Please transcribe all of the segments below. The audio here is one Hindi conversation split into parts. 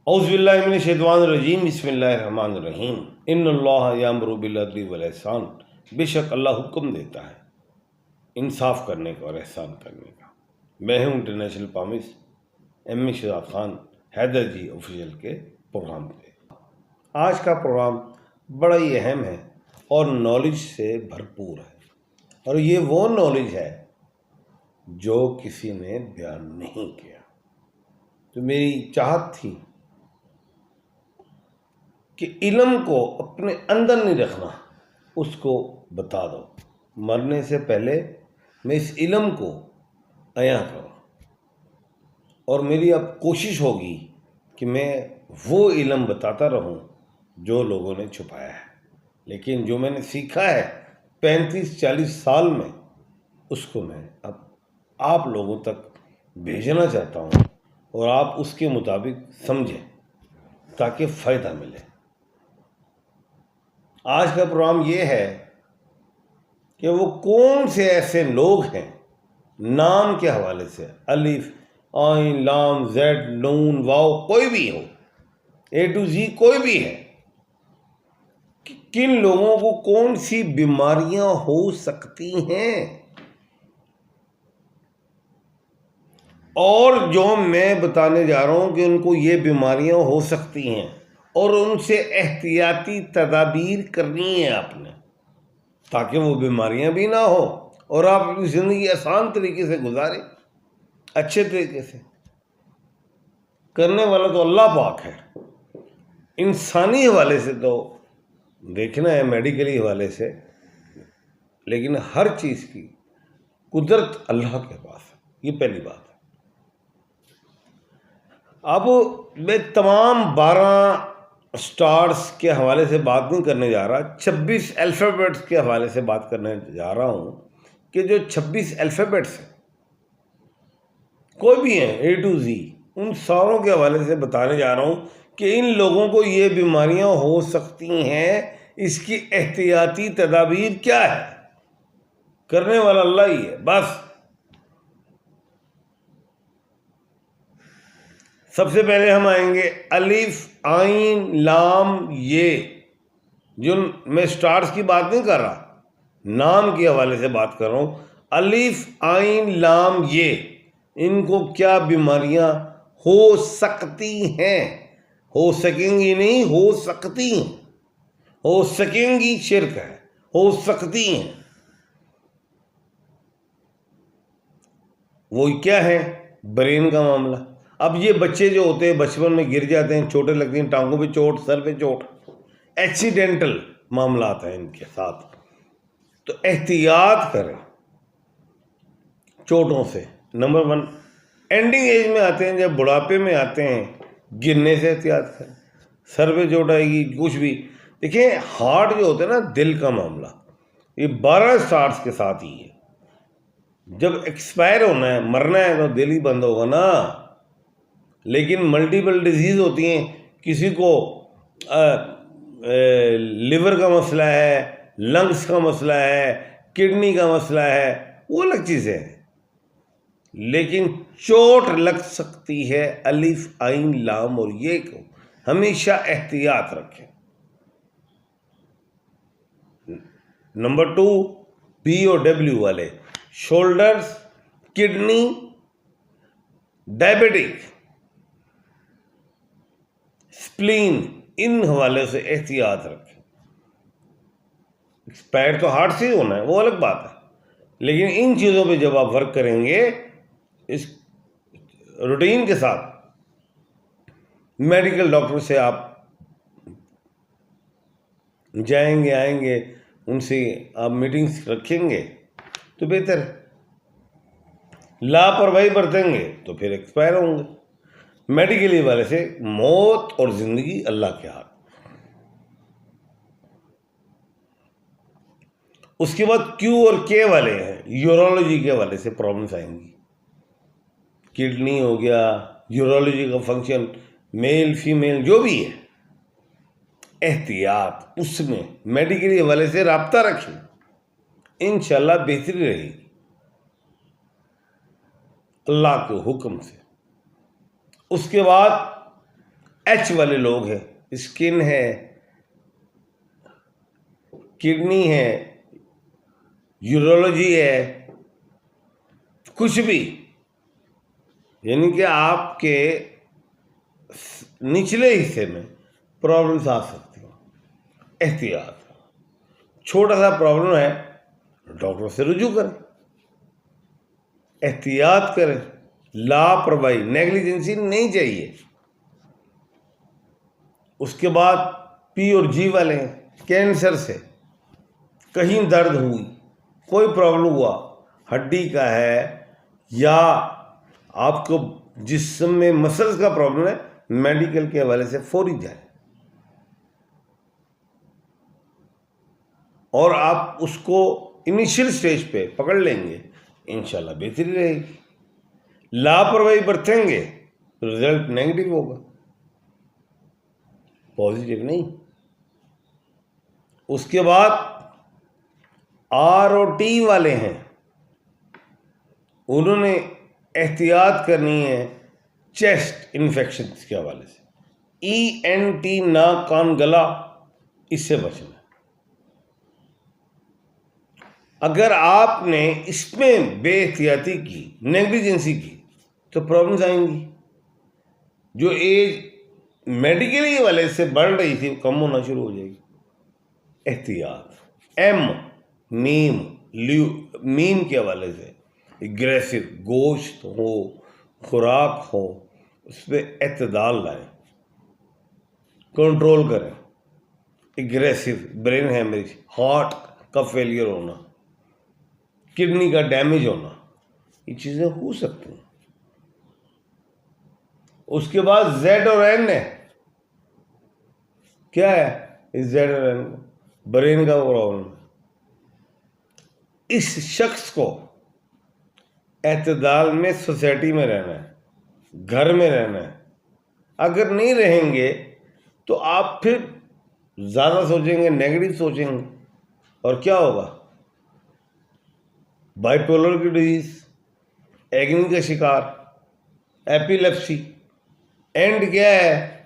औज़ुबिल्लाहिमिनश्शैतानिर्रजीम बिस्मिल्लाहिर्रहमानिर्रहीम इन्नल्लाह यअमुरु बिल अदली वल इहसान। बेशक अल्लाह हुक्म देता है इंसाफ करने का और एहसान करने का। मैं हूँ इंटरनेशनल पामिस एम शहजाद खान हैदर जी ऑफिशियल के प्रोग्राम पे। आज का प्रोग्राम बड़ा ही अहम है और नॉलेज से भरपूर है, और ये वो नॉलेज है जो किसी ने बयान नहीं किया। तो मेरी चाहत थी कि इल्म को अपने अंदर नहीं रखना, उसको बता दो। मरने से पहले मैं इस इल्म को अया करूँ, और मेरी अब कोशिश होगी कि मैं वो इल्म बताता रहूं जो लोगों ने छुपाया है, लेकिन जो मैंने सीखा है 35-40 साल में, उसको मैं अब आप लोगों तक भेजना चाहता हूं, और आप उसके मुताबिक समझें ताकि फ़ायदा मिले। आज का प्रोग्राम ये है कि वो कौन से ऐसे लोग हैं, नाम के हवाले से अलिफ आइन लाम जेड नून वाव कोई भी हो, ए टू जी कोई भी है, कि किन लोगों को कौन सी बीमारियां हो सकती हैं, और जो मैं बताने जा रहा हूं कि उनको ये बीमारियां हो सकती हैं और उनसे एहतियाती तदाबीर करनी है आपने, ताकि वो बीमारियां भी ना हो और आप अपनी ज़िंदगी आसान तरीके से गुजारें, अच्छे तरीके से। करने वाला तो अल्लाह पाक है। इंसानी हवाले से तो देखना है, मेडिकली हवाले से, लेकिन हर चीज़ की कुदरत अल्लाह के पास है, ये पहली बात है। अब मैं तमाम 12 स्टार्स के हवाले से बात नहीं करने जा रहा, 26 अल्फ़ाबेट्स के हवाले से बात करने जा रहा हूँ, कि जो 26 अल्फ़ाबेट्स हैं कोई भी हैं ए टू जी, उन सारों के हवाले से बताने जा रहा हूँ कि इन लोगों को ये बीमारियां हो सकती हैं, इसकी एहतियाती तदाबीर क्या है। करने वाला अल्लाह ही है बस। सबसे पहले हम आएंगे अलिफ आइन लाम ये। जो मैं स्टार्स की बात नहीं कर रहा, नाम के हवाले से बात कर रहा हूँ। अलिफ आइन लाम ये, इनको क्या बीमारियां हो सकती हैं, हो सकेंगी नहीं, हो सकती हैं। हो सकेंगी शिर्क है, हो सकती हैं वो क्या है, ब्रेन का मामला। अब ये बच्चे जो होते हैं बचपन में गिर जाते हैं, चोटें लगती हैं, टांगों पे चोट, सर पे चोट, एक्सीडेंटल मामला आता है इनके साथ। तो एहतियात करें चोटों से। नंबर 1, एंडिंग एज में आते हैं, जब बुढ़ापे में आते हैं, गिरने से एहतियात करें। सर पे चोट आएगी, कुछ भी। देखिए हार्ट जो होता है ना, दिल का मामला, ये 12 स्टार्स के साथ ही है। जब एक्सपायर होना है, मरना है, तो दिल ही बंद होगा ना। लेकिन मल्टीपल डिजीज होती हैं, किसी को लिवर का मसला है, लंग्स का मसला है, किडनी का मसला है, वो अलग चीज़ है। लेकिन चोट लग सकती है अलिफ आइन लाम और ये को हमेशा एहतियात रखें। नंबर 2, BOW वाले, शोल्डर्स, किडनी, डायबिटिक, स्प्लीन, इन हवाले से एहतियात रखें। एक्सपायर तो हार्ट से ही होना है, वो अलग बात है, लेकिन इन चीज़ों पे जब आप वर्क करेंगे इस रूटीन के साथ, मेडिकल डॉक्टर से आप जाएंगे आएंगे, उनसे आप मीटिंग्स रखेंगे तो बेहतर है। लापरवाही बरतेंगे तो फिर एक्सपायर होंगे। मेडिकली वाले से मौत और ज़िंदगी अल्लाह के हाथ। उसके बाद Q और K वाले हैं, यूरोलॉजी के वाले से प्रॉब्लम्स आएंगी। किडनी हो गया, यूरोलॉजी का फंक्शन, मेल फीमेल जो भी है, एहतियात उसमें मेडिकली हवाले से राब्ता रखें, इंशाल्लाह बेहतरी रहेगी अल्लाह के हुक्म से। उसके बाद एच वाले लोग हैं, स्किन है, किडनी है, यूरोलॉजी है, कुछ भी, यानी कि आपके निचले हिस्से में प्रॉब्लम्स आ सकती हैं। एहतियात, छोटा सा प्रॉब्लम है डॉक्टर से रुजू करें, एहतियात करें, लापरवाही, नेग्लिजेंसी नहीं चाहिए। उसके बाद पी और जी वाले हैं, कैंसर से कहीं दर्द हुई, कोई प्रॉब्लम हुआ, हड्डी का है या आपको जिस्म में मसल्स का प्रॉब्लम है, मेडिकल के हवाले से फौरी जाए और आप उसको इनिशियल स्टेज पे पकड़ लेंगे, इंशाल्लाह बेहतरी रहेगी। लापरवाही बरतेंगे तो रिजल्ट नेगेटिव होगा, पॉजिटिव नहीं। उसके बाद ROT वाले हैं, उन्होंने एहतियात करनी है चेस्ट इन्फेक्शन के हवाले से, ENT नाक कान गला, इससे बचना है। अगर आपने इसमें बेएहतियाती की, नेग्लिजेंसी की, तो प्रॉब्लम्स आएंगी। जो एज मेडिकली वाले से बढ़ रही थी कम होना शुरू हो जाएगी। एहतियात, मीम के हवाले से एग्रेसिव गोश्त हो, खुराक हो, उस पर एतदाल लाएं, कंट्रोल करें। एग्रेसिव ब्रेन हैमरेज, हार्ट का फेलियर होना, किडनी का डैमेज होना, ये चीज़ें हो सकती हैं। उसके बाद Z और N है, क्या है इस Z और N को? ब्रेन का प्रॉब्लम। इस शख्स को एतदाल में सोसाइटी में रहना है, घर में रहना है। अगर नहीं रहेंगे तो आप फिर ज़्यादा सोचेंगे, नेगेटिव सोचेंगे, और क्या होगा? बाइपोलर की डिजीज, एग्नी का शिकार, एपिलेप्सी, एंड क्या है?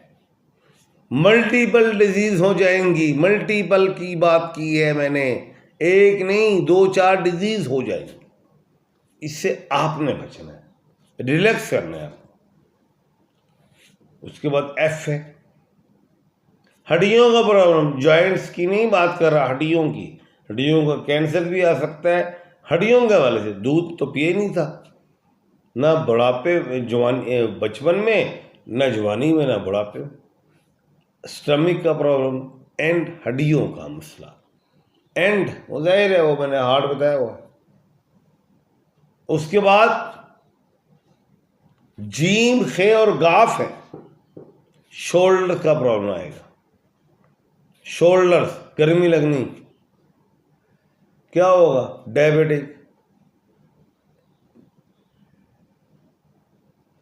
मल्टीपल डिजीज हो जाएंगी। मल्टीपल की बात की है मैंने, एक नहीं 2-4 डिजीज हो जाएंगी। इससे आपने बचना है, रिलैक्स करना है आपको। उसके बाद F है, हड्डियों का प्रॉब्लम, जॉइंट्स की नहीं बात कर रहा, हड्डियों की। हड्डियों का कैंसर भी आ सकता है हड्डियों के हवाले से। दूध तो पिए नहीं था, ना बुढ़ापे, जवानी, बचपन में, ना जवानी में, ना बुढ़ापे में। स्टमक का प्रॉब्लम एंड हड्डियों का मसला, एंड वो जाहिर है, वो मैंने हार्ट बताया हुआ। उसके बाद जीम, खे और गाफ है, शोल्डर का प्रॉब्लम आएगा। शोल्डर्स, गर्मी लगनी, क्या होगा? डायबिटिक,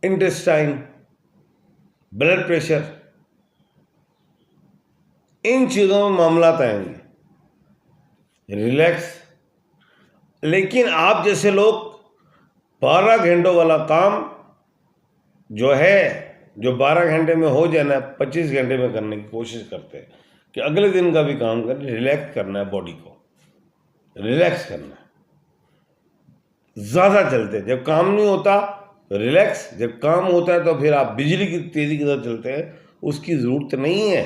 इंटेस्टाइन, ब्लड प्रेशर, इन चीज़ों में मामला आएंगे। रिलैक्स। लेकिन आप जैसे लोग 12 घंटों वाला काम जो है, जो 12 घंटे में हो जाना, 25 घंटे में करने की कोशिश करते हैं कि अगले दिन का भी काम करें। रिलैक्स करना है, बॉडी को रिलैक्स करना है। ज़्यादा चलते, जब काम नहीं होता रिलैक्स, जब काम होता है तो फिर आप बिजली की तेज़ी के साथ चलते हैं। उसकी ज़रूरत नहीं है,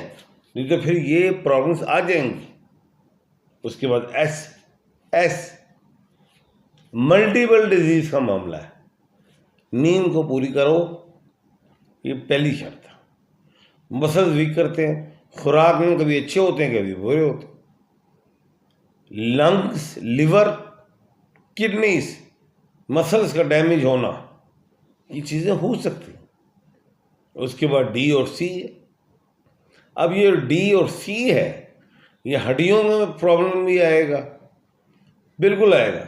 नहीं तो फिर ये प्रॉब्लम्स आ जाएंगी। उसके बाद एस मल्टीपल डिजीज का मामला है। नींद को पूरी करो, ये पहली शर्त है। मसल्स वीक करते हैं, खुराक में कभी अच्छे होते हैं, कभी बुरे होते हैं। लंग्स, लिवर, किडनीज, मसल्स का डैमेज होना, ये चीज़ें हो सकती हैं। उसके बाद D और C है। अब ये D और C है, ये हड्डियों में प्रॉब्लम भी आएगा, बिल्कुल आएगा,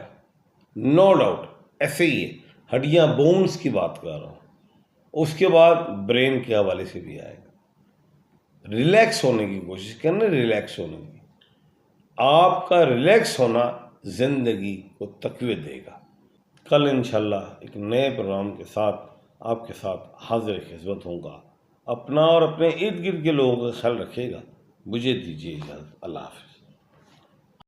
नो डाउट। ऐसे ही है, हड्डियाँ, बोन्स की बात कर रहा हूँ। उसके बाद ब्रेन के हवाले से भी आएगा। रिलैक्स होने की कोशिश करना, रिलैक्स होने की। आपका रिलैक्स होना ज़िंदगी को तक़वीत देगा। कल इंशाल्लाह एक नए प्रोग्राम के साथ आपके साथ हाज़िर खिदमत होऊंगा। अपना और अपने इर्द गिर्द के लोगों का ख्याल रखेगा। मुझे दीजिए इजाज़त। अल्लाह हाफ़िज़।